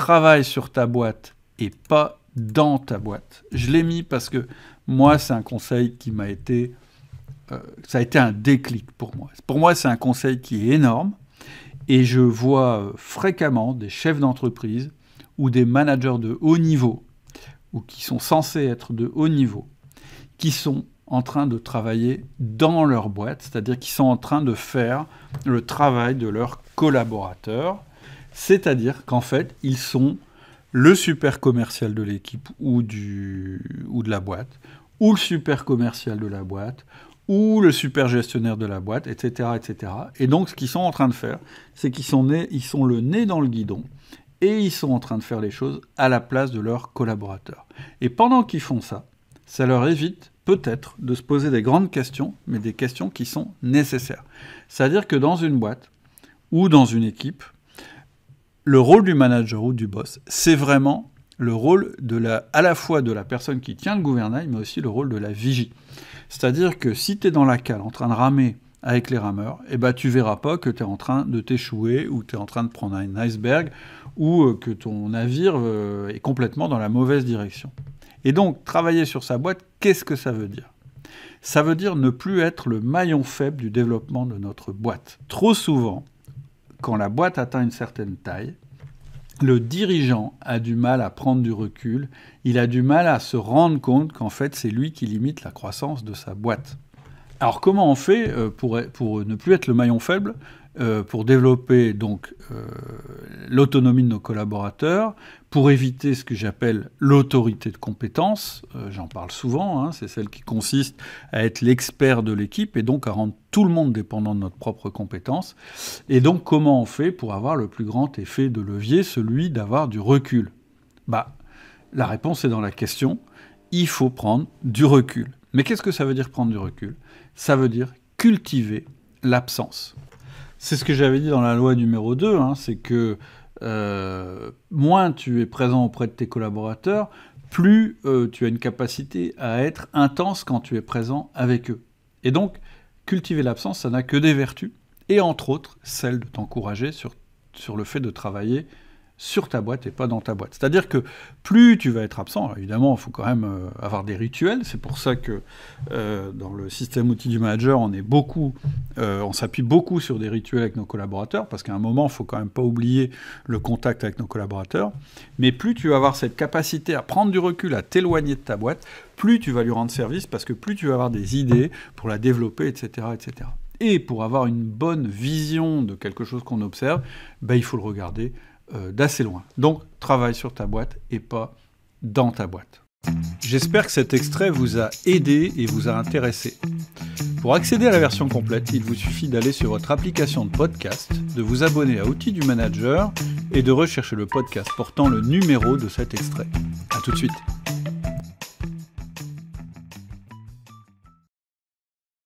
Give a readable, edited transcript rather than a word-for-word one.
travaille sur ta boîte et pas dans ta boîte. Je l'ai mis parce que moi, c'est un conseil qui m'a été... ça a été un déclic pour moi. Pour moi, c'est un conseil qui est énorme. Et je vois fréquemment des chefs d'entreprise ou des managers de haut niveau, ou qui sont censés être de haut niveau, qui sont en train de travailler dans leur boîte, c'est-à-dire qu'ils sont en train de faire le travail de leurs collaborateurs, c'est-à-dire qu'en fait, ils sont le super commercial de l'équipe ou de la boîte, ou le super commercial de la boîte, ou le super gestionnaire de la boîte, etc., etc. Et donc, ce qu'ils sont en train de faire, c'est qu'ils sont le nez dans le guidon, et ils sont en train de faire les choses à la place de leurs collaborateurs. Et pendant qu'ils font ça, ça leur évite peut-être de se poser des grandes questions, mais des questions qui sont nécessaires. C'est-à-dire que dans une boîte ou dans une équipe, le rôle du manager ou du boss, c'est vraiment le rôle à la fois de la personne qui tient le gouvernail, mais aussi le rôle de la vigie. C'est-à-dire que si tu es dans la cale en train de ramer avec les rameurs, eh ben, tu ne verras pas que tu es en train de t'échouer ou tu es en train de prendre un iceberg ou que ton navire est complètement dans la mauvaise direction. Et donc, travailler sur sa boîte, qu'est-ce que ça veut dire ? Ça veut dire ne plus être le maillon faible du développement de notre boîte. Trop souvent, quand la boîte atteint une certaine taille, le dirigeant a du mal à prendre du recul, il a du mal à se rendre compte qu'en fait, c'est lui qui limite la croissance de sa boîte. Alors, comment on fait pour ne plus être le maillon faible, pour développer donc l'autonomie de nos collaborateurs, pour éviter ce que j'appelle l'autorité de compétence, j'en parle souvent, c'est celle qui consiste à être l'expert de l'équipe et donc à rendre tout le monde dépendant de notre propre compétence. Et donc comment on fait pour avoir le plus grand effet de levier, celui d'avoir du recul ? La réponse est dans la question, il faut prendre du recul. Mais qu'est-ce que ça veut dire prendre du recul ? Ça veut dire cultiver l'absence. C'est ce que j'avais dit dans la loi numéro 2, c'est que moins tu es présent auprès de tes collaborateurs, plus tu as une capacité à être intense quand tu es présent avec eux. Et donc, cultiver l'absence, ça n'a que des vertus, et entre autres, celle de t'encourager sur le fait de travailler sur ta boîte et pas dans ta boîte. C'est-à-dire que plus tu vas être absent, évidemment, il faut quand même avoir des rituels. C'est pour ça que dans le système outil du manager, on s'appuie beaucoup sur des rituels avec nos collaborateurs, parce qu'à un moment, il ne faut quand même pas oublier le contact avec nos collaborateurs. Mais plus tu vas avoir cette capacité à prendre du recul, à t'éloigner de ta boîte, plus tu vas lui rendre service, parce que plus tu vas avoir des idées pour la développer, etc., etc. Et pour avoir une bonne vision de quelque chose qu'on observe, il faut le regarder d'assez loin. Donc, travaille sur ta boîte et pas dans ta boîte. J'espère que cet extrait vous a aidé et vous a intéressé. Pour accéder à la version complète, il vous suffit d'aller sur votre application de podcast, de vous abonner à Outils du Manager et de rechercher le podcast portant le numéro de cet extrait. À tout de suite.